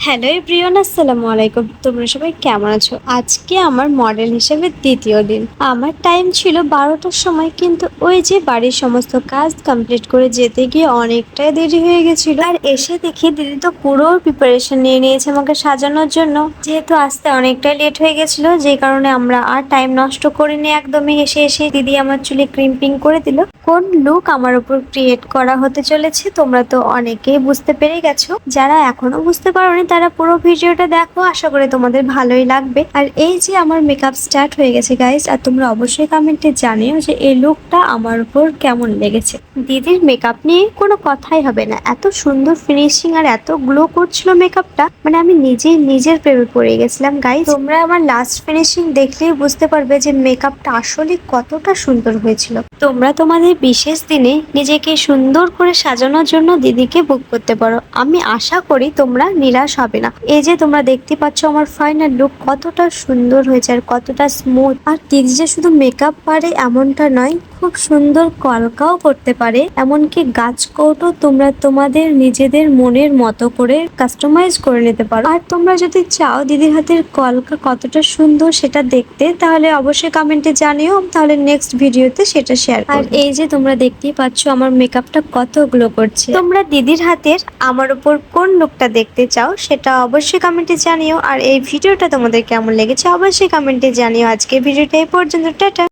Hello everyone, আসসালামু আলাইকুম। তোমরা সবাই কেমন আছো? আজকে আমার মডেল হিসেবে দ্বিতীয় দিন। আমার টাইম ছিল 12টার সময়, কিন্তু ওই যে বাড়ির সমস্ত কাজ কমপ্লিট করে যেতে গিয়ে অনেকটাই দেরি হয়ে গেছিল। আর এসে দেখি দিদি তো পুরো প্রিপারেশন নিয়ে নিয়েছে আমাকে সাজানোর জন্য। যেহেতু আসতে অনেকটাই লেট হয়ে গেছিল, যে কারণে আমরা আর টাইম নষ্ট করিনি একদমই। এসে দিদি আমার চুলে ক্রিম্পিং করে দিল। কোন লুক আমার উপর ক্রিয়েট করা হতে চলেছে তোমরা তো অনেকেই বুঝতে পেরে গেছো। যারা এখনো বুঝতে পারোনি তারা পুরো ভিডিওটা দেখো, আশা করি তোমাদের ভালোই লাগবে। আর এই যে আমার মেকআপ স্টার্ট হয়ে গেছে গাইস, আর তোমরা অবশ্যই কমেন্টে জানিও যে এই লুকটা আমার উপর কেমন লেগেছে। দিদির মেকআপ নিয়ে কোনো কথাই হবে না, এত সুন্দর ফিনিশিং আর এত গ্লো করছিল মেকআপটা, মানে আমি নিজেই নিজের প্রেমে পড়ে গেছিলাম গাইস। তোমরা আমার লাস্ট ফিনিশিং দেখলেই বুঝতে পারবে যে মেকআপটা আসলে কতটা সুন্দর হয়েছিল। তোমরা তোমাদের বিশেষ দিনে নিজেকে সুন্দর করে সাজানোর জন্য দিদিকে বুক করতে পারো। আমি আশা করি তোমরা নিরাশ হবে না। এই যে তোমরা দেখতে পাচ্ছ আমার ফাইনাল লুক কতটা সুন্দর হয়েছে আর কতটা স্মুথ। আর দিদি যে শুধু মেকআপ পারে এমনটা নয়, খুব সুন্দর কলকাও করতে পারে। এমনকি গাছ কোটও তোমরা তোমাদের নিজেদের মনের মতো করে কাস্টমাইজ করে নিতে পারো। আর তোমরা যদি চাও দিদির হাতের কলকা কতটা সুন্দর সেটা দেখতে, তাহলে অবশ্যই কমেন্টে জানিও, তাহলে নেক্সট ভিডিওতে সেটা শেয়ার করব। আর এই যে তোমরা দেখতেই পাচ্ছ আমার মেকআপটা কত গ্লো করছে। তোমরা দিদির হাতের আমার উপর কোন লুকটা দেখতে চাও সেটা অবশ্যই কমেন্টে জানিও। আর এই ভিডিওটা তোমাদের কেমন লেগেছে অবশ্যই কমেন্টে জানিও। আজকে ভিডিওটা এই পর্যন্ত, টাটা।